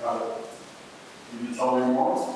Can you tell me more?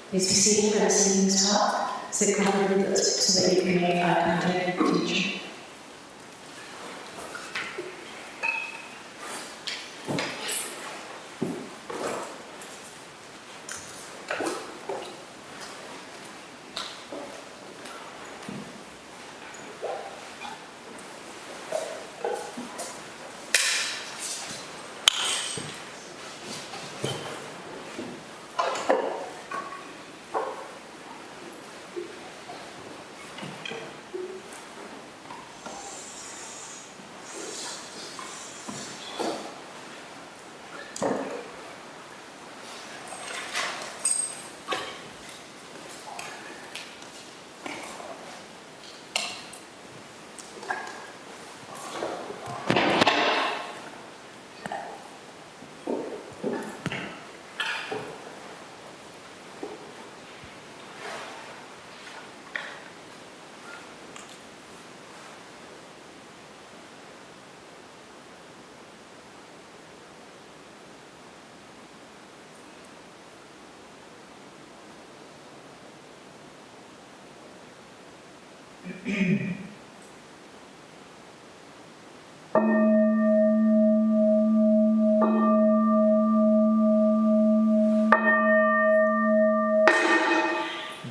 Please be seated for the singing talk. Sit comfortably so that you can make eye contact with the teacher.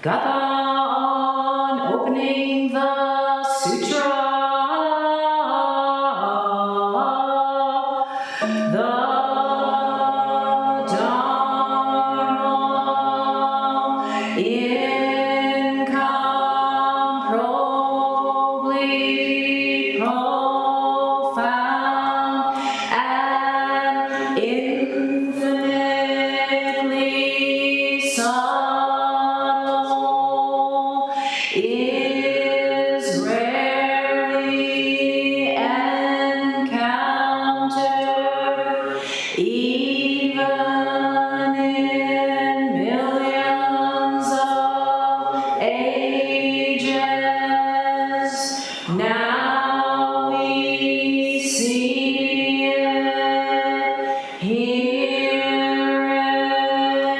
Gatha on opening the sutra, the Dharma incomparably profound and infinitely subtle is rarely encountered, even in millions of ages. Now we see it, hear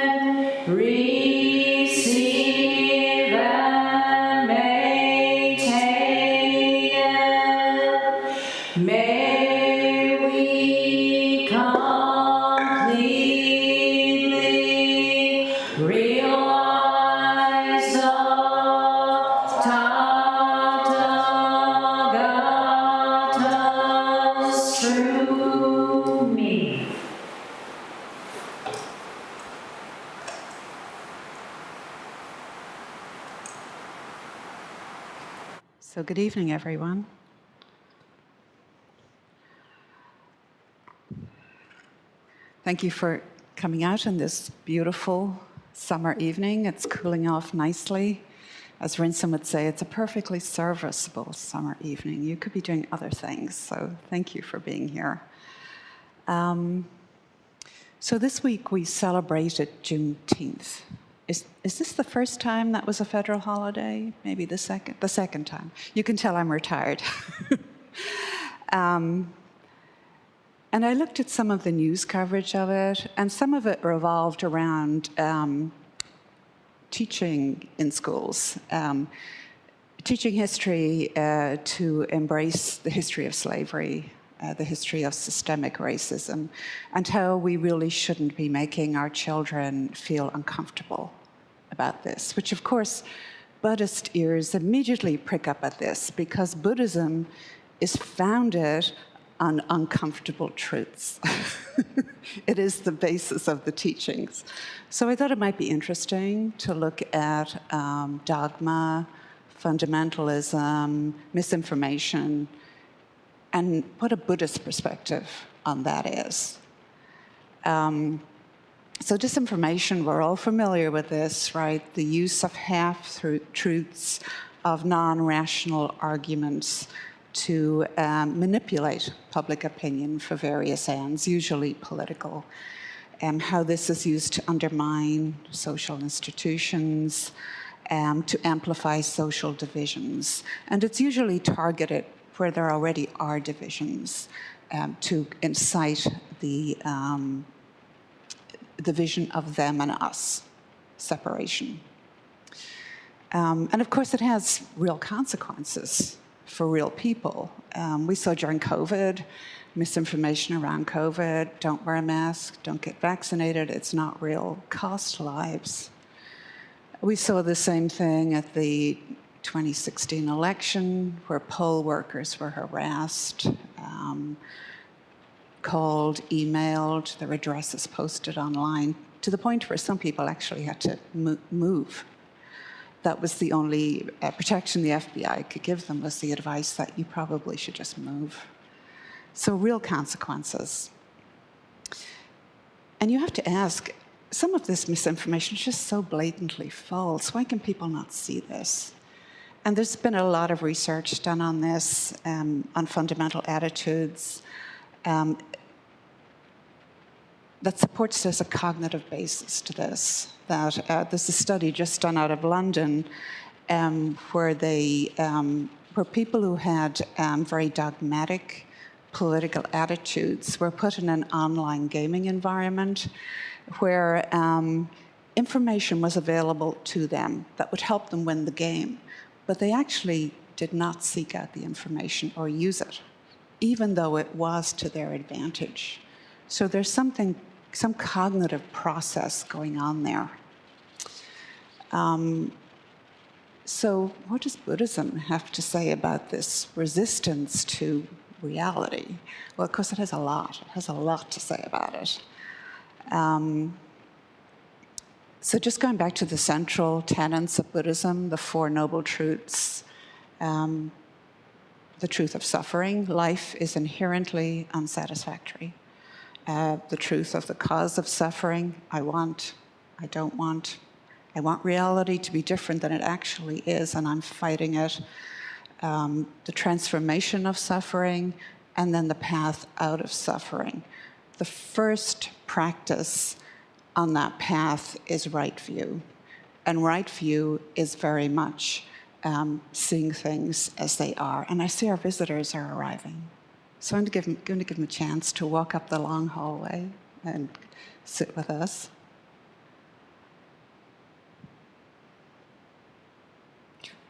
it, receive and maintain it. May we completely realize the Tathagata's true meaning. So good evening, everyone. Thank you for coming out on this beautiful summer evening. It's cooling off nicely. as Rinson would say, it's a perfectly serviceable summer evening. You could be doing other things, so thank you for being here. So this week we celebrated Juneteenth. Is this the first time that was a federal holiday? Maybe the second time. You can tell I'm retired. And I looked at some of the news coverage of it, and some of it revolved around teaching in schools, teaching history to embrace the history of slavery, the history of systemic racism, and how we really shouldn't be making our children feel uncomfortable about this, which of course Buddhist ears immediately prick up at this, because Buddhism is founded on uncomfortable truths. It is the basis of the teachings. So I thought it might be interesting to look at dogma, fundamentalism, misinformation, and what a Buddhist perspective on that is. So disinformation, we're all familiar with this, right? The use of half-truths, of non-rational arguments to manipulate public opinion for various ends, usually political, and how this is used to undermine social institutions, to amplify social divisions. And it's usually targeted where there already are divisions, to incite the vision of them and us, separation. And of course, it has real consequences for real people. We saw during COVID, misinformation around COVID, don't wear a mask, don't get vaccinated, it's not real, cost lives. We saw the same thing at the 2016 election, where poll workers were harassed, called, emailed, their addresses posted online, to the point where some people actually had to move. That was the only protection the FBI could give them, was the advice that you probably should just move. So real consequences. And you have to ask, some of this misinformation is just so blatantly false. Why can people not see this? And there's been a lot of research done on this, on fundamental attitudes, that supports there's a cognitive basis to this. That there's a study just done out of London where people who had very dogmatic political attitudes were put in an online gaming environment where information was available to them that would help them win the game, but they actually did not seek out the information or use it, even though it was to their advantage. So there's some cognitive process going on there. So what does Buddhism have to say about this resistance to reality? Well, of course, it has a lot. It has a lot to say about it. So just going back to the central tenets of Buddhism, the Four Noble Truths, the truth of suffering, life is inherently unsatisfactory. The truth of the cause of suffering, I don't want. I want reality to be different than it actually is, and I'm fighting it. The transformation of suffering, and then the path out of suffering. The first practice on that path is right view. And right view is very much seeing things as they are. And I see our visitors are arriving. So I'm going to give them a chance to walk up the long hallway and sit with us.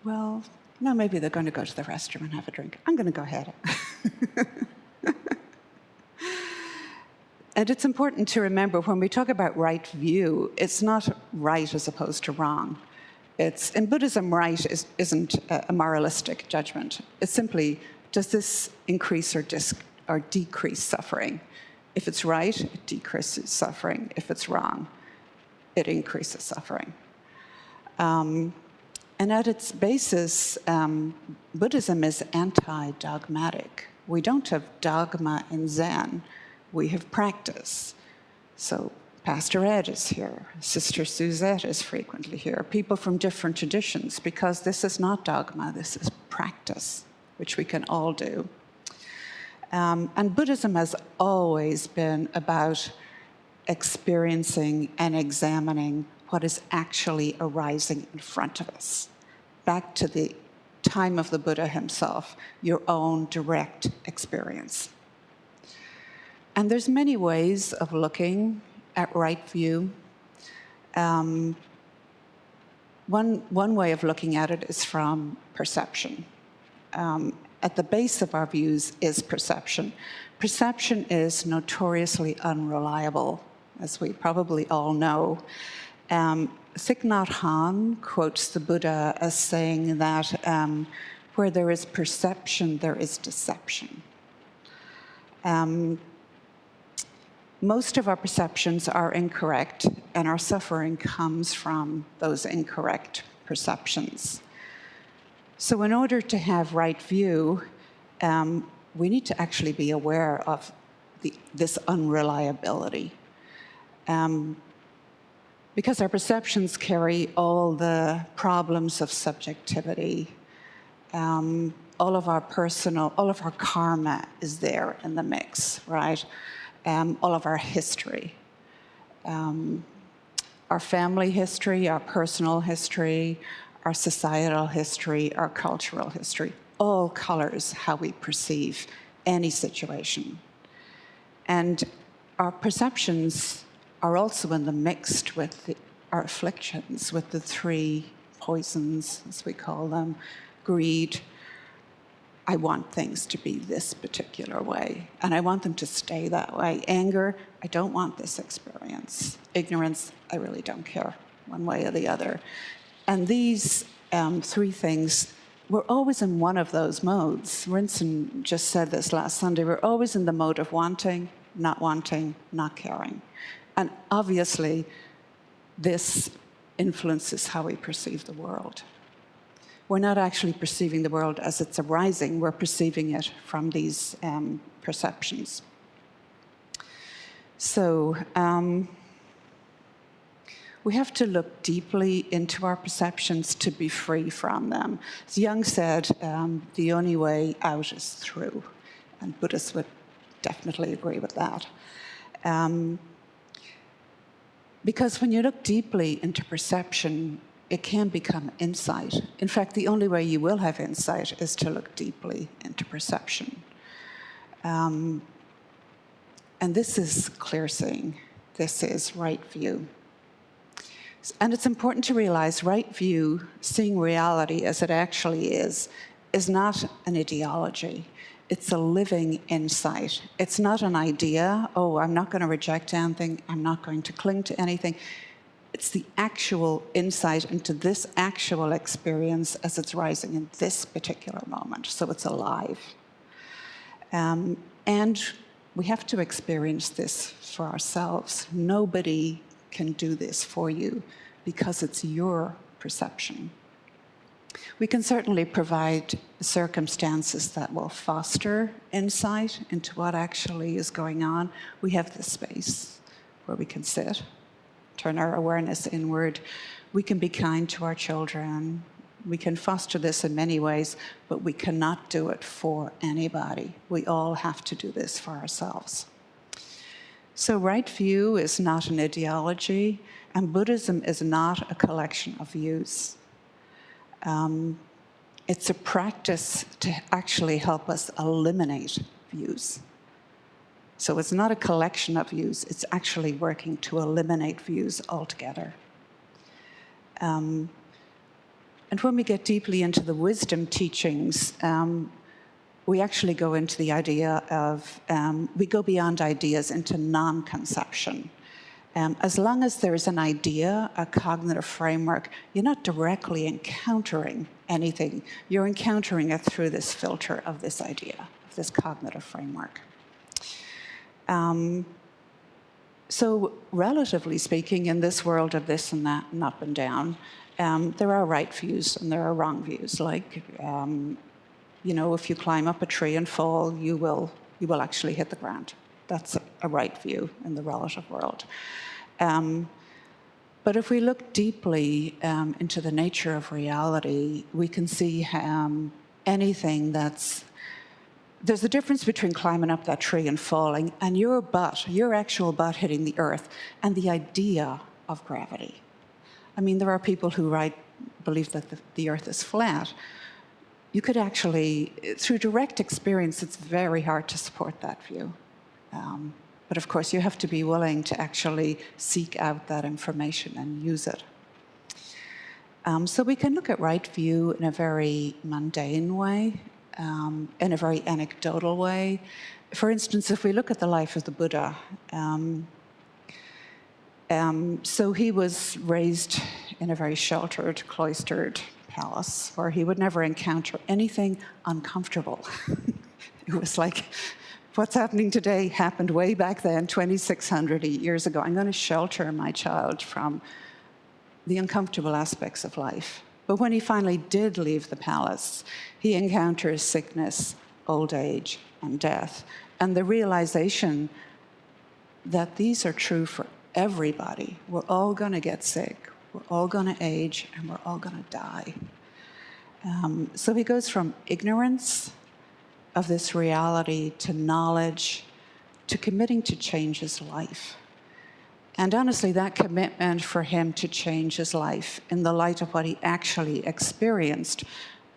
Well, no, maybe they're going to go to the restroom and have a drink. I'm going to go ahead. And it's important to remember, when we talk about right view, it's not right as opposed to wrong. In Buddhism, right isn't a moralistic judgment. It's simply, does this increase or decrease suffering? If it's right, it decreases suffering. If it's wrong, it increases suffering. And at its basis, Buddhism is anti-dogmatic. We don't have dogma in Zen. We have practice. So Pastor Ed is here. Sister Suzette is frequently here. People from different traditions, because this is not dogma, this is practice, which we can all do. And Buddhism has always been about experiencing and examining what is actually arising in front of us. Back to the time of the Buddha himself, your own direct experience. And there's many ways of looking at right view. One way of looking at it is from perception. At the base of our views is perception. Perception is notoriously unreliable, as we probably all know. Thich Nhat Hanh quotes the Buddha as saying that where there is perception, there is deception. Most of our perceptions are incorrect, and our suffering comes from those incorrect perceptions. So in order to have right view, we need to actually be aware of this unreliability. Because our perceptions carry all the problems of subjectivity, all of our karma is there in the mix, right? All of our history, our family history, our personal history, our societal history, our cultural history, all colors how we perceive any situation. And our perceptions are also in the mixed with our afflictions, with the three poisons, as we call them: greed. I want things to be this particular way, and I want them to stay that way. Anger, I don't want this experience. Ignorance, I really don't care, one way or the other. And these three things, we're always in one of those modes. Rinson just said this last Sunday. We're always in the mode of wanting, not caring. And obviously, this influences how we perceive the world. We're not actually perceiving the world as it's arising. We're perceiving it from these perceptions. So we have to look deeply into our perceptions to be free from them. As Jung said, the only way out is through. And Buddhists would definitely agree with that. Because when you look deeply into perception, it can become insight. In fact, the only way you will have insight is to look deeply into perception. And this is clear seeing. This is right view. And it's important to realize right view, seeing reality as it actually is not an ideology. It's a living insight. It's not an idea, oh, I'm not going to reject anything, I'm not going to cling to anything. It's the actual insight into this actual experience as it's rising in this particular moment. So it's alive. And we have to experience this for ourselves. Nobody can do this for you because it's your perception. We can certainly provide circumstances that will foster insight into what actually is going on. We have this space where we can sit, turn our awareness inward. We can be kind to our children. We can foster this in many ways, but we cannot do it for anybody. We all have to do this for ourselves. So right view is not an ideology, and Buddhism is not a collection of views. It's a practice to actually help us eliminate views. So it's not a collection of views, it's actually working to eliminate views altogether. And when we get deeply into the wisdom teachings, we actually go into the idea of, we go beyond ideas into non-conception. As long as there's an idea, a cognitive framework, you're not directly encountering anything. You're encountering it through this filter of this idea, of this cognitive framework. So relatively speaking, in this world of this and that and up and down, there are right views and there are wrong views. Like, if you climb up a tree and fall, you will actually hit the ground. That's a right view in the relative world. But if we look deeply into the nature of reality, we can see anything there's a difference between climbing up that tree and falling, and your actual butt hitting the earth, and the idea of gravity. I mean, there are people who believe that the earth is flat. You could actually, through direct experience, it's very hard to support that view. But of course, you have to be willing to actually seek out that information and use it. So we can look at right view in a very mundane way, in a very anecdotal way. For instance, if we look at the life of the Buddha, so he was raised in a very sheltered, cloistered palace where he would never encounter anything uncomfortable. It was like, what's happening today happened way back then, 2,600 years ago. I'm going to shelter my child from the uncomfortable aspects of life. But when he finally did leave the palace, he encounters sickness, old age, and death. And the realization that these are true for everybody. We're all going to get sick, we're all going to age, and we're all going to die. So he goes from ignorance of this reality to knowledge to committing to change his life. And honestly, that commitment for him to change his life in the light of what he actually experienced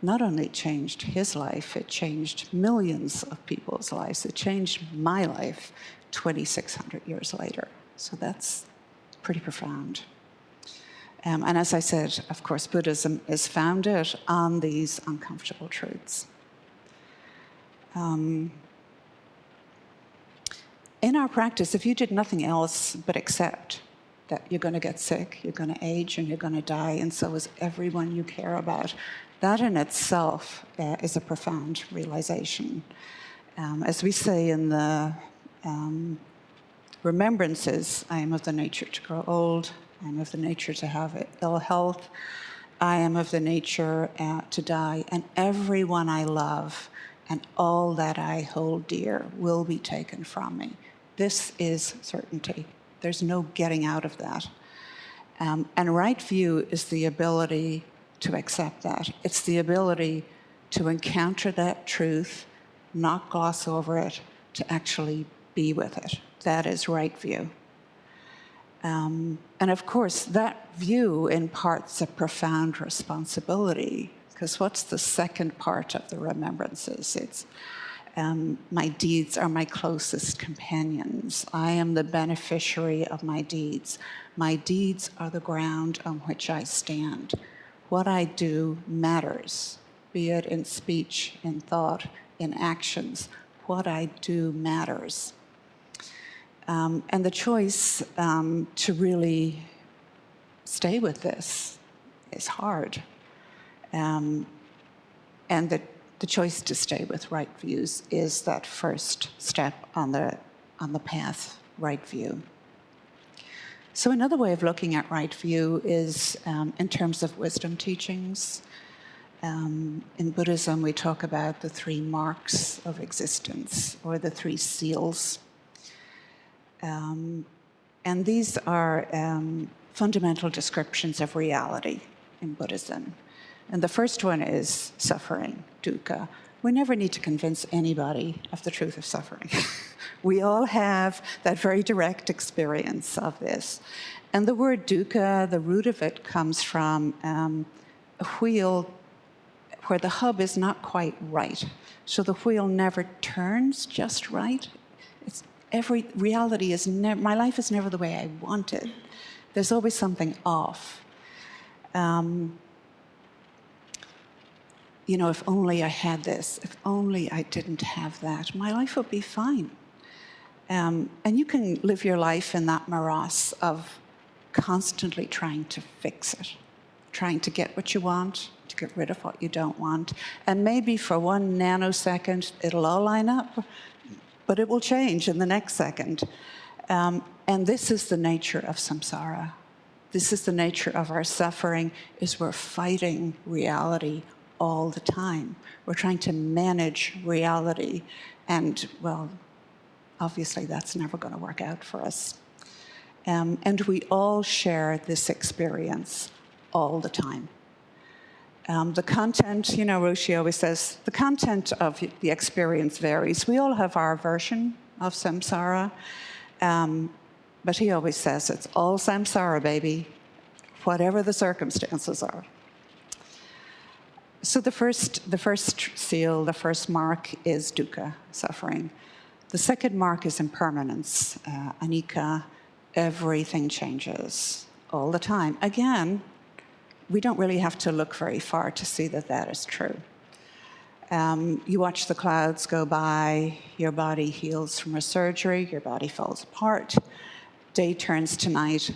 not only changed his life, it changed millions of people's lives. It changed my life 2,600 years later. So that's pretty profound. And as I said, of course, Buddhism is founded on these uncomfortable truths. In our practice, if you did nothing else but accept that you're going to get sick, you're going to age, and you're going to die, and so is everyone you care about, that in itself is a profound realization. As we say in the remembrances, I am of the nature to grow old, I am of the nature to have ill health, I am of the nature to die, and everyone I love and all that I hold dear will be taken from me. This is certainty. There's no getting out of that. And right view is the ability to accept that. It's the ability to encounter that truth, not gloss over it, to actually be with it. That is right view. And of course, that view imparts a profound responsibility, because what's the second part of the remembrances? It's my deeds are my closest companions. I am the beneficiary of my deeds. My deeds are the ground on which I stand. What I do matters, be it in speech, in thought, in actions. What I do matters. And the choice to really stay with this is hard. And the choice to stay with right views is that first step on the path, right view. So another way of looking at right view is in terms of wisdom teachings. In Buddhism, we talk about the 3 marks of existence, or the 3 seals. And these are fundamental descriptions of reality in Buddhism. And the first one is suffering, dukkha. We never need to convince anybody of the truth of suffering. We all have that very direct experience of this. And the word dukkha, the root of it comes from a wheel where the hub is not quite right. So the wheel never turns just right. Reality is my life is never the way I want it. There's always something off. If only I had this, if only I didn't have that, my life would be fine. And you can live your life in that morass of constantly trying to fix it, trying to get what you want, to get rid of what you don't want. And maybe for 1 nanosecond, it'll all line up, but it will change in the next second. And this is the nature of samsara. This is the nature of our suffering, is we're fighting reality all the time. We're trying to manage reality. And, well, obviously that's never going to work out for us. And we all share this experience all the time. The content, Roshi always says, the content of the experience varies. We all have our version of samsara, but he always says it's all samsara, baby, whatever the circumstances are. So the first seal, the first mark is dukkha, suffering. The second mark is impermanence, anicca, everything changes all the time. Again, we don't really have to look very far to see that that is true. You watch the clouds go by, your body heals from a surgery, your body falls apart, day turns to night.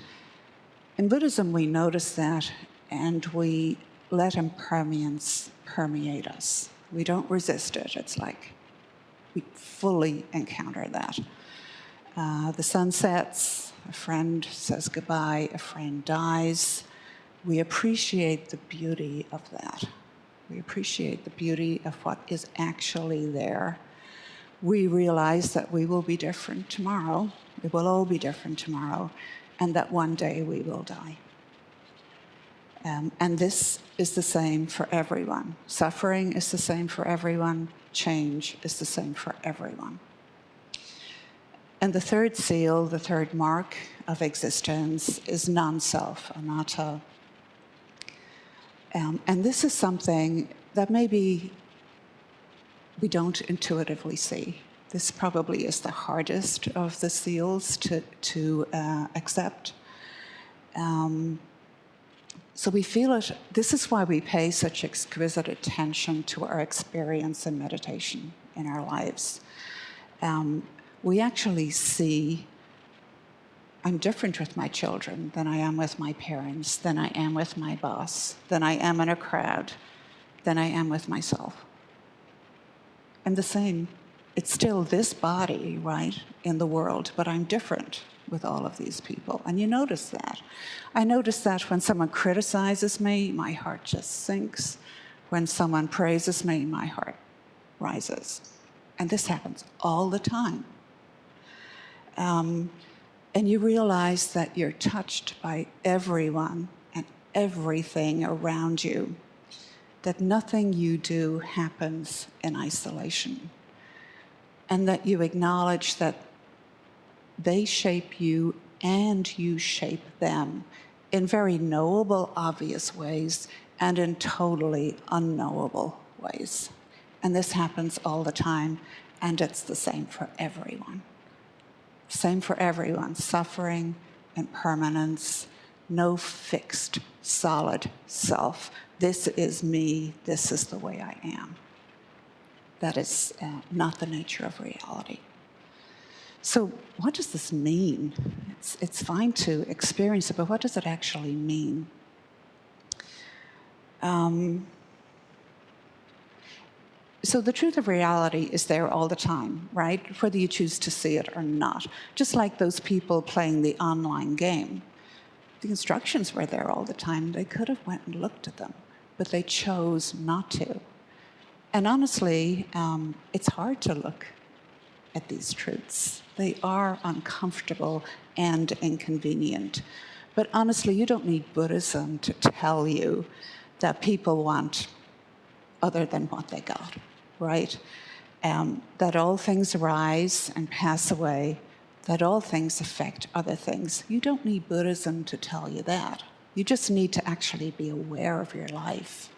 In Buddhism, we notice that, and we let impermanence permeate us. We don't resist it. It's like we fully encounter that. The sun sets, a friend says goodbye, a friend dies. We appreciate the beauty of that. We appreciate the beauty of what is actually there. We realize that we will be different tomorrow. We will all be different tomorrow, and that one day we will die. And this is the same for everyone. Suffering is the same for everyone. Change is the same for everyone. And the third seal, the third mark of existence, is non-self, anatta. And this is something that maybe we don't intuitively see. This probably is the hardest of the seals to accept. So we feel it. This is why we pay such exquisite attention to our experience in meditation in our lives. We actually see, I'm different with my children than I am with my parents, than I am with my boss, than I am in a crowd, than I am with myself. I'm the same. It's still this body, right, in the world, but I'm different with all of these people. And you notice that. I notice that when someone criticizes me, my heart just sinks. When someone praises me, my heart rises. And this happens all the time. And you realize that you're touched by everyone and everything around you, that nothing you do happens in isolation, and that you acknowledge that they shape you and you shape them in very knowable, obvious ways and in totally unknowable ways. And this happens all the time, and it's the same for everyone. Same for everyone, suffering, impermanence, no fixed, solid self. This is me, this is the way I am. That is not the nature of reality. So what does this mean? It's fine to experience it, but what does it actually mean? So the truth of reality is there all the time, right? Whether you choose to see it or not. Just like those people playing the online game. The instructions were there all the time. They could have went and looked at them, but they chose not to. And honestly, it's hard to look at these truths. They are uncomfortable and inconvenient. But honestly, you don't need Buddhism to tell you that people want other than what they got, right? That all things arise and pass away, that all things affect other things. You don't need Buddhism to tell you that. You just need to actually be aware of your life.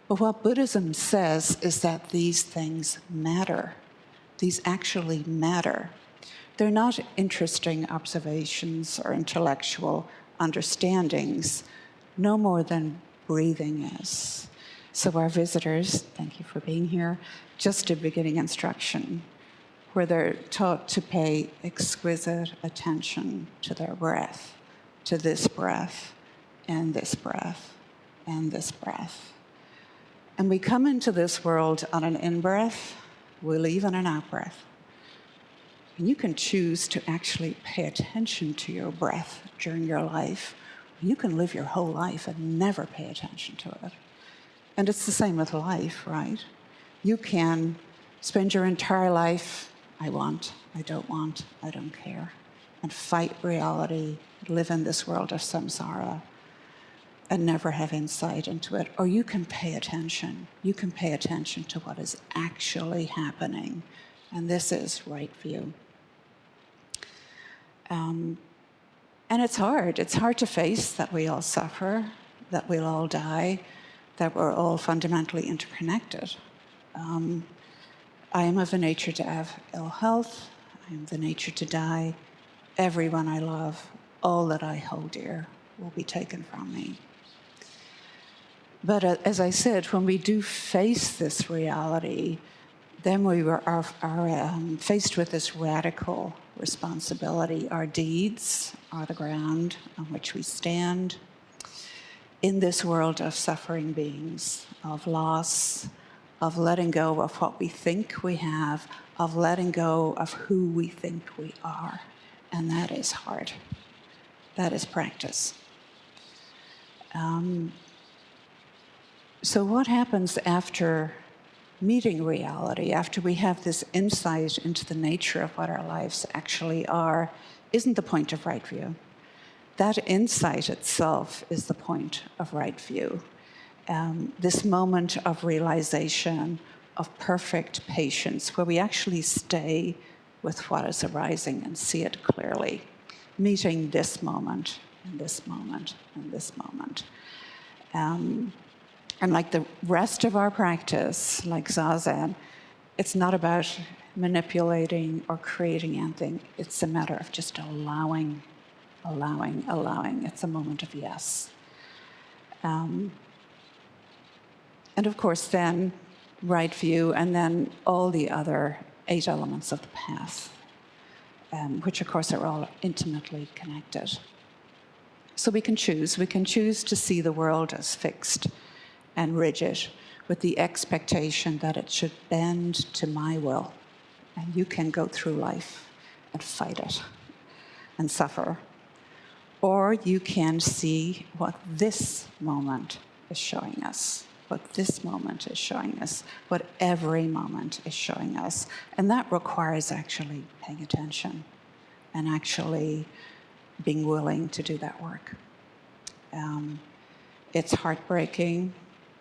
But what Buddhism says is that these things matter. These actually matter. They're not interesting observations or intellectual understandings, no more than breathing is. So our visitors, thank you for being here, just a beginning instruction where they're taught to pay exquisite attention to their breath, to this breath, and this breath, and this breath. And we come into this world on an in-breath, we leave on an out-breath. And you can choose to actually pay attention to your breath during your life. You can live your whole life and never pay attention to it. And it's the same with life, right? You can spend your entire life, I want, I don't care. and fight reality, live in this world of samsara, and never have insight into it. Or you can pay attention. You can pay attention to what is actually happening. And this is right view. And it's hard. It's hard to face that we all suffer, that we'll all die, that we're all fundamentally interconnected. I am of a nature to have ill health. I am of the nature to die. Everyone I love, all that I hold dear, will be taken from me. But as I said, when we do face this reality, then we are faced with this radical responsibility. Our deeds are the ground on which we stand in this world of suffering beings, of loss, of letting go of what we think we have, of letting go of who we think we are. And that is hard. That is practice. So what happens after meeting reality, after we have this insight into the nature of what our lives actually are, isn't the point of right view. That insight itself is the point of right view. This moment of realization, of perfect patience, where we actually stay with what is arising and see it clearly, meeting this moment, and this moment, and this moment. And like the rest of our practice, like Zazen, it's not about manipulating or creating anything. It's a matter of just allowing. It's a moment of yes. And of course, then right view, and then all the other 8 elements of the path, which of course are all intimately connected. So we can choose. We can choose to see the world as fixed and rigid, with the expectation that it should bend to my will. And you can go through life and fight it and suffer. Or you can see what this moment is showing us, what this moment is showing us, what every moment is showing us. And that requires actually paying attention and actually being willing to do that work. It's heartbreaking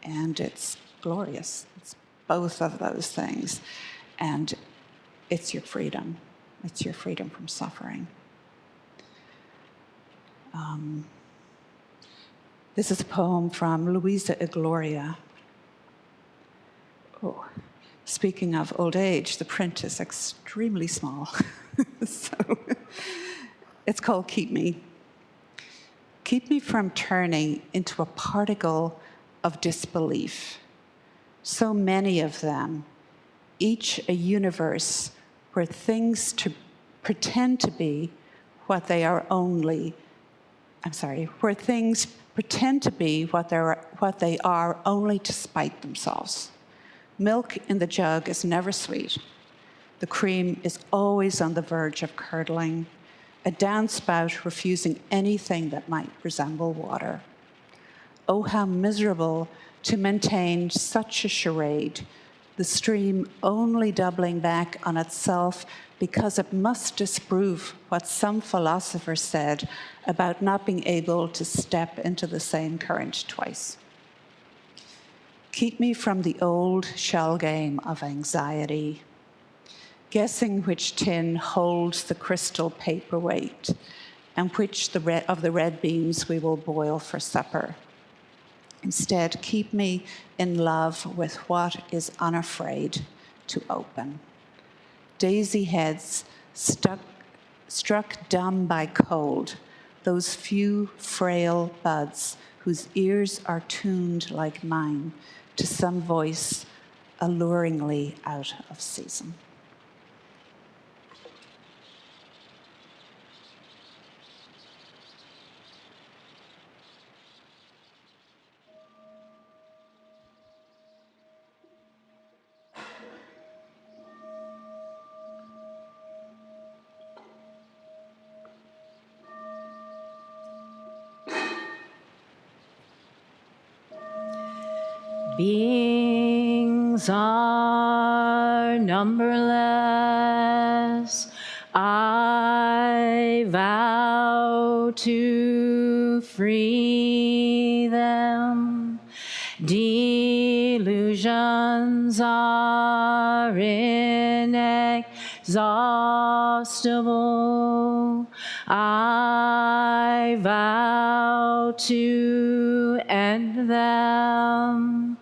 and it's glorious. It's both of those things. And it's your freedom. It's your freedom from suffering. This is a poem from Luisa Igloria. Oh, speaking of old age, the print is extremely small. So it's called Keep Me. Keep me from turning into a particle of disbelief. So many of them, each a universe where things to pretend to be what they are only, where things pretend to be what they are only to spite themselves. Milk in the jug is never sweet. The cream is always on the verge of curdling, a downspout refusing anything that might resemble water. Oh, how miserable to maintain such a charade, the stream only doubling back on itself because it must disprove what some philosopher said about not being able to step into the same current twice. Keep me from the old shell game of anxiety, guessing which tin holds the crystal paperweight and which of the red beans we will boil for supper. Instead, keep me in love with what is unafraid to open. Daisy heads struck dumb by cold, those few frail buds whose ears are tuned like mine to some voice alluringly out of season. Beings are numberless. I vow to free them. Delusions are inexhaustible. I vow to end them.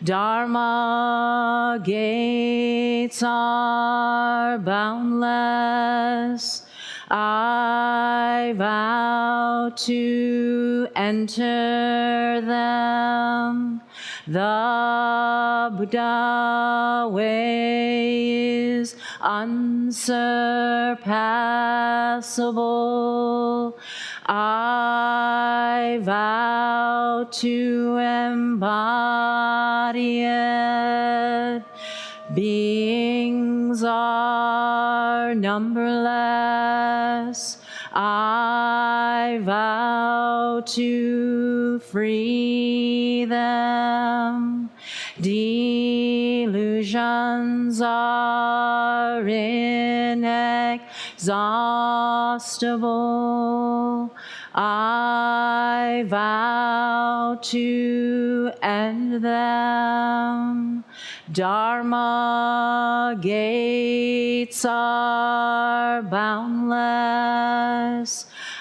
Dharma gates are boundless. I vow to enter them. The Buddha way is unsurpassable. I vow to embody it. Beings are numberless. I vow to free them. Delusions are inexhaustible. I vow to end them. Dharma gates are boundless.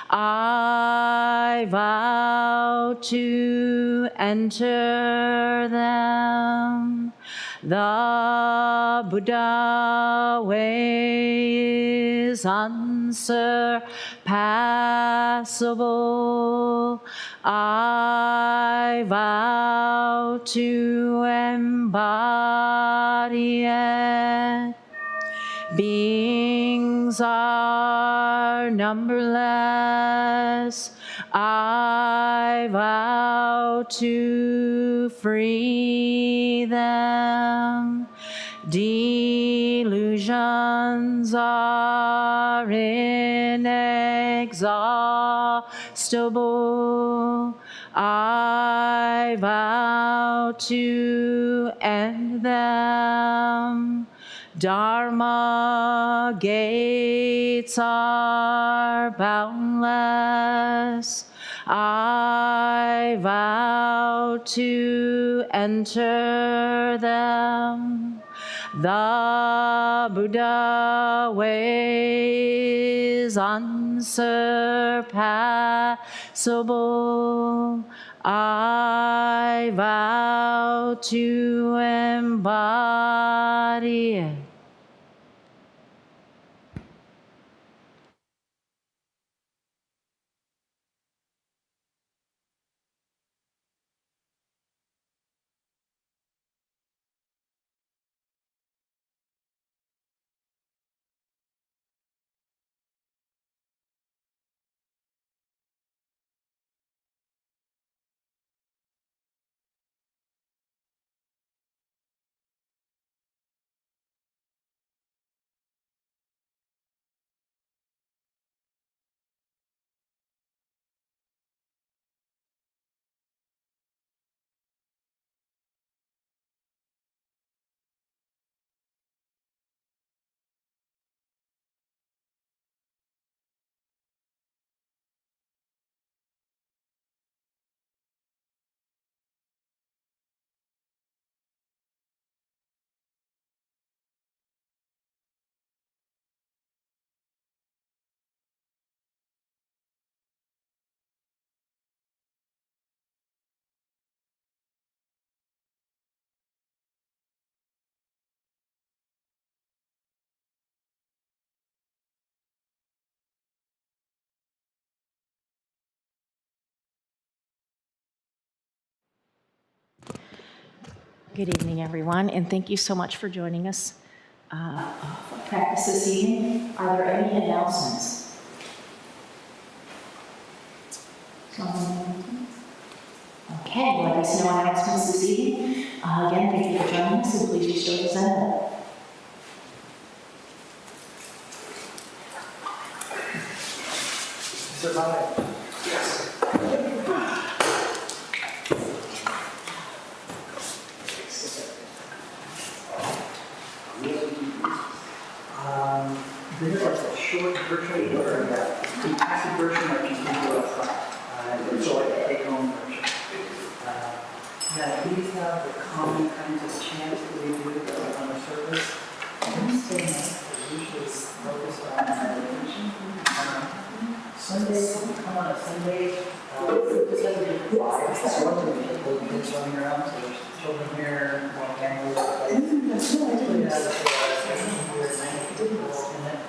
I vow to enter them. The Buddha way is unsurpassable. I vow to embody it. Beings are numberless. I vow to free them. Delusions are inexhaustible. I vow to end them. Dharma gates are boundless. I vow to enter them. The Buddha way is unsurpassable. I vow to embody it. Good evening, everyone, and thank you so much for joining us for practice this evening. Are there any announcements? Okay, well, I guess no announcements this evening. Again, thank you for joining us, and please be sure to send them. Survive. Yes. This is like a short virtual order. the passive version or just do up front. So like a take-home version. Now, these have the common kinds of chants that we do on the surface. Wednesday night is usually focused on meditation. Sundays, when you come on a Sunday, this has a different vibe. So one of the little kids running around, so there's children here, more families. This actually has a here at 90 people in it.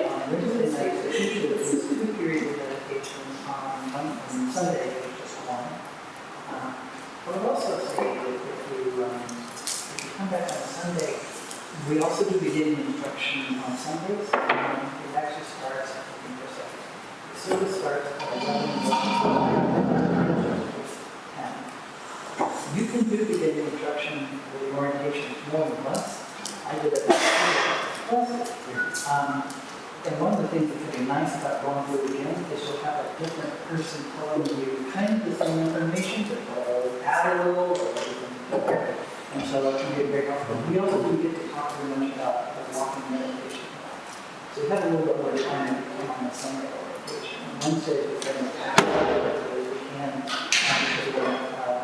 On Wednesday nights, it's usually there's 2 periods of meditation on Sunday, there's just one. I would also say that if you come back on Sunday, we also do beginning instruction on Sundays. It actually starts, I think, for a second. The service starts at 10. You can do beginning instruction with the orientation more than once. I did it once. And one of the things that's really nice about going through it again is you'll have a different person telling you kind of the same information, but add a little, or different. And so that can be very helpful. We also do get to talk very much about walking meditation. So we have a little bit more time on the Sunday orientation. Wednesday is very much after we can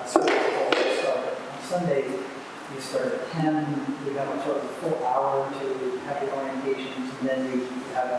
start. On Sunday, you start at 10, we have a sort of full hour to have your orientations, and then you have a